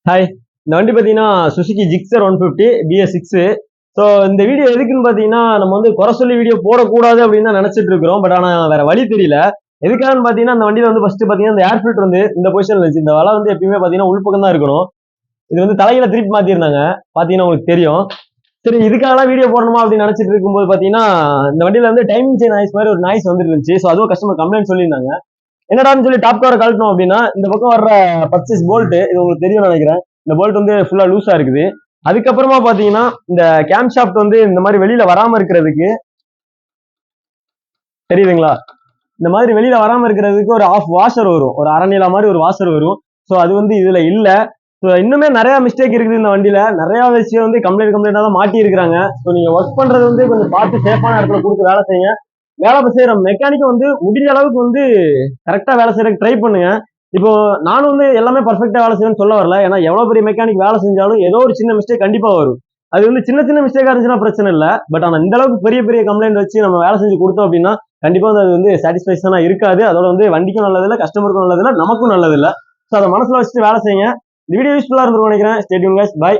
Hi. இந்த வண்டி பார்த்தீங்கன்னா, சுசுகி ஜிக்ஸர் 150 BS6. ஸோ இந்த வீடியோ எதுக்குன்னு பார்த்தீங்கன்னா, நம்ம வந்து குறை சொல்லி வீடியோ போடக்கூடாது அப்படின்னு தான் நெனச்சிட்டு இருக்கிறோம். பட் ஆனா வேற வழி தெரியல. எதுக்காகன்னு பார்த்தீங்கன்னா, இந்த வண்டியில வந்து ஃபர்ஸ்ட் பார்த்தீங்கன்னா, இந்த ஏர் ஃபில்டர் வந்து இந்த பொசிஷன்ல இருந்துச்சு. இந்த வலை வந்து எப்பயுமே பார்த்தீங்கன்னா, உள்பக்கம் தான் இருக்கணும். இது வந்து தலைகீழ திருப்பி மாத்திருந்தாங்க. பார்த்தீங்கன்னா உங்களுக்கு தெரியும். சரி இதுக்காகலாம் வீடியோ போடணுமா அப்படின்னு நெனச்சிட்டு இருக்கும்போது பார்த்தீங்கன்னா, இந்த வண்டியில வந்து டைமிங் செயின் நாய்ஸ் மாரி ஒரு நாய்ஸ் வந்துட்டு இருந்துச்சு. ஸோ அதுவும் கஸ்டமர் கம்ப்ளைண்ட் சொல்லியிருந்தாங்க. என்னடான்னு சொல்லி டாப் கவர் கழட்டணும் அப்படின்னா, இந்த பக்கம் வர்ற பர்ச்சேஸ் போல்ட் இது உங்களுக்கு தெரியும்னு நினைக்கிறேன். இந்த போல்ட் வந்து ஃபுல்லா லூஸா இருக்குது. அதுக்கப்புறமா பாத்தீங்கன்னா, இந்த கேம் ஷாஃப்ட் வந்து இந்த மாதிரி வெளியில வராம இருக்கிறதுக்கு தெரியுதுங்களா? இந்த மாதிரி வெளியில வராம இருக்கிறதுக்கு ஒரு ஆஃப் வாஷர் வரும். ஒரு அரை நீளா மாதிரி ஒரு வாஷர் வரும். ஸோ அது வந்து இதுல இல்ல. ஸோ இன்னுமே நிறைய மிஸ்டேக் இருக்குது இந்த வண்டியில. நிறைய விஷயம் வந்து கம்ப்ளைண்டா தான் மாட்டி இருக்கிறாங்க. ஸோ நீங்க ஒர்க் பண்றது வந்து கொஞ்சம் பார்த்து சேஃபான இடத்துல கொடுத்து வேலை செய்யுங்க. வேலை செய்யற மெக்கானிக்கும் வந்து முடிஞ்ச அளவுக்கு வந்து கரெக்டா வேலை செய்யறதுக்கு ட்ரை பண்ணுங்க. இப்போ நானும் வந்து எல்லாமே பர்ஃபெக்டா வேலை செய்யணும்னு சொல்ல வரல. ஏன்னா எவ்வளவு பெரிய மெக்கானிக் வேலை செஞ்சாலும் ஏதோ ஒரு சின்ன மிஸ்டேக் கண்டிப்பா வரும். அது வந்து சின்ன சின்ன மிஸ்டேக்கா இருந்துச்சுன்னா பிரச்சனை இல்ல. பட் ஆனா இந்த அளவுக்கு பெரிய பெரிய கம்ப்ளைண்ட் வச்சு நம்ம வேலை செஞ்சு கொடுத்தோம் அப்படின்னா கண்டிப்பா வந்து அது வந்து சாட்டிஸ்பேக்ஷனா இருக்காது. அதோட வந்து வண்டிக்கும் நல்லது இல்ல, கஸ்டமருக்கும் நல்லது இல்ல, நமக்கும் நல்லது இல்ல. ஸோ அதை மனசுல வச்சுட்டு வேலை செய்யுங்க. இந்த வீடியோ யூஸ்ஃபுல்லா இருந்திருக்கும் நினைக்கிறேன். Stay tune guys. பை.